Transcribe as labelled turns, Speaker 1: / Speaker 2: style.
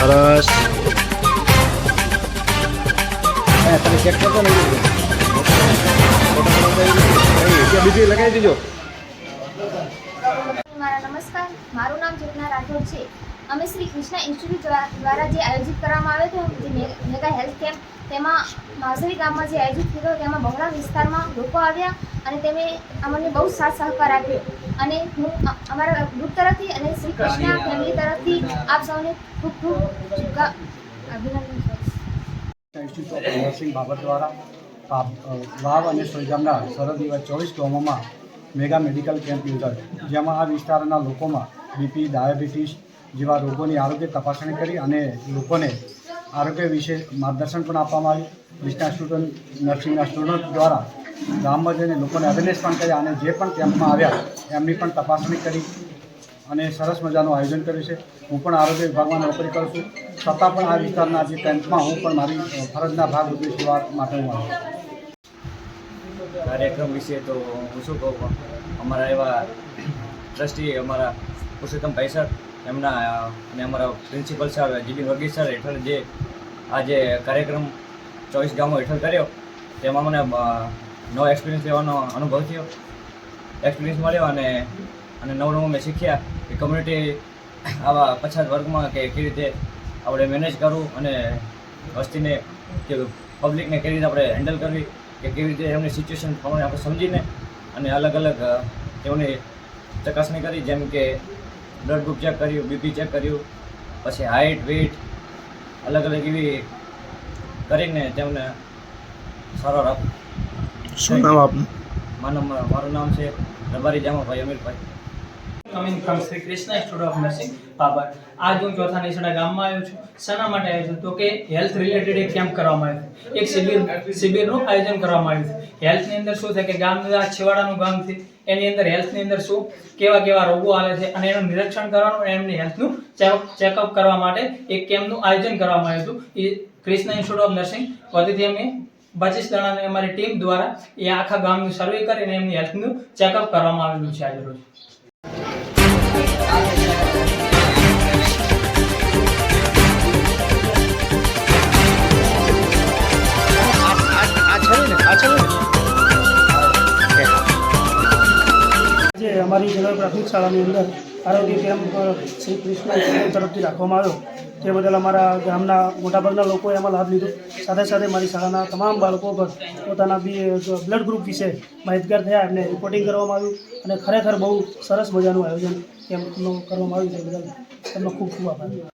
Speaker 1: સરસ.
Speaker 2: તમે ચેક કરતો નહીં બીજી લગાવી દીજો.
Speaker 3: નમસ્કાર, મારું નામ ચેતના રાઠોડ છે. અમે શ્રી કૃષ્ણ ઇન્સ્ટિટ્યૂટ દ્વારા જે આયોજિત કરવામાં આવ્યો હતો જે મેગા હેલ્થ કેમ્પ, તેમાં માસરી ગામમાં જે આયોજિત થયો તેમાં બહોળા વિસ્તારમાં લોકો આવ્યા અને તેમે અમને બહુ સાથ સહકાર આપ્યો. અને હું અમારા ગ્રુપ તરફથી અને શ્રી કૃષ્ણ ફેમિલી તરફથી આપ સૌને ખૂબ ખૂબ અભિનંદન કરું.
Speaker 4: ઇન્સ્ટિટ્યૂટ ઓફ નર્સિંગ બાબત દ્વારા વાવ અને સોઈ ગામના સરહદ એવા 24 ગામોમાં મેગા મેડિકલ કેમ્પ યોજાયો, જેમાં આ વિસ્તારના લોકોમાં બીપી, ડાયાબિટીસ જેવા રોગોની આરોગ્ય તપાસણી કરી અને લોકોને આરોગ્ય વિશે માર્ગદર્શન પણ આપવામાં આવ્યું. કૃષ્ણા સ્ટુડન્ટ નર્સિંગના સ્ટુડન્ટ દ્વારા ગામમાં જઈને લોકોને અવેરનેસ પણ કર્યા અને જે પણ કેમ્પમાં આવ્યા એમની પણ તપાસણી કરી અને સરસ મજાનું આયોજન કર્યું છે. હું પણ આરોગ્ય વિભાગમાં નોકરી કરું છું, છતાં પણ આ વિસ્તારના જે કેમ્પમાં હું પણ મારી ફરજના ભાગરૂપે સેવા માટે હું આવ્યો.
Speaker 5: કાર્યક્રમ વિશે તો હું શું કહું, અમારા એવા ટ્રસ્ટી અમારા પુરુષોત્તમભાઈ સર એમના અને અમારા principal sir GB Verghese sir હેઠળ જે આ જે કાર્યક્રમ 24 ગામો હેઠળ કર્યો તેમાં મને નવો એક્સપિરિયન્સ લેવાનો અનુભવ થયો, એક્સપિરિયન્સ મળ્યો અને નવું મેં શીખ્યા કે કમ્યુનિટી આવા પછાત વર્ગમાં કે કેવી રીતે આપણે મેનેજ કરવું અને વસ્તીને કે પબ્લિકને કેવી રીતે આપણે હેન્ડલ કરવી કે કેવી રીતે એમની સિચ્યુએશન પ્રમાણે આપણે સમજીને અને અલગ અલગ તેઓની ચકાસણી કરી, જેમ કે બ્લડ ગ્રુપ ચેક કર્યું, બીપી ચેક કર્યું, પછી હાઇટ વેઇટ અલગ અલગ એવી કરીને તેમને સારવાર આપી.
Speaker 1: શું નામ આપનું?
Speaker 5: મારું નામ છે Rabari Jamabhai Amirbhai.
Speaker 6: Coming from Shri Krishna institute of nursing Babar. આજ હું ચોથા નિશાળા ગામમાં આવ્યો છું. શાના માટે આવ્યો છું તો કે હેલ્થ રિલેટેડ એક કેમ્પ કરવામાં આવ્યો, એક શિબિરનું આયોજન કરવામાં આવ્યું. હેલ્થની અંદર શું થાય કે ગામનું આ છેવાડાનું ગામ છે એની અંદર હેલ્થની અંદર શું કેવા રોગો આવે છે અને એનું નિરીક્ષણ કરવાનું અને એમની હેલ્થનું ચેકઅપ કરવા માટે એક કેમ્પનું આયોજન કરવામાં આવ્યું હતું. એ કૃષ્ણ ઇન્સ્ટિટ્યૂટ ઓફ નર્સિંગ વતીથી અમે 25 જણાની અમારી ટીમ દ્વારા એ આખા ગામનું સર્વે કરીને એમની હેલ્થનું ચેકઅપ કરવામાં આવેલું છે આજે રોજ.
Speaker 7: જે અમારી જનરલ પ્રાથમિક શાળાની અંદર આરોગ્ય કેમ્પ શ્રી કૃષ્ણ તરફથી રાખવામાં આવ્યો, તે બદલ અમારા ગામના મોટાભાગના લોકોએ એમાં લાભ લીધો. સાથે સાથે મારી શાળાના તમામ બાળકો પર પોતાના બ્લડ ગ્રુપ વિશે માહિતગાર થયા, એમને રિપોર્ટિંગ કરવામાં આવ્યું અને ખરેખર બહુ સરસ મજાનું આયોજન કેમ્પનું કરવામાં આવ્યું છે. બદલ એમનો ખૂબ ખૂબ આભાર.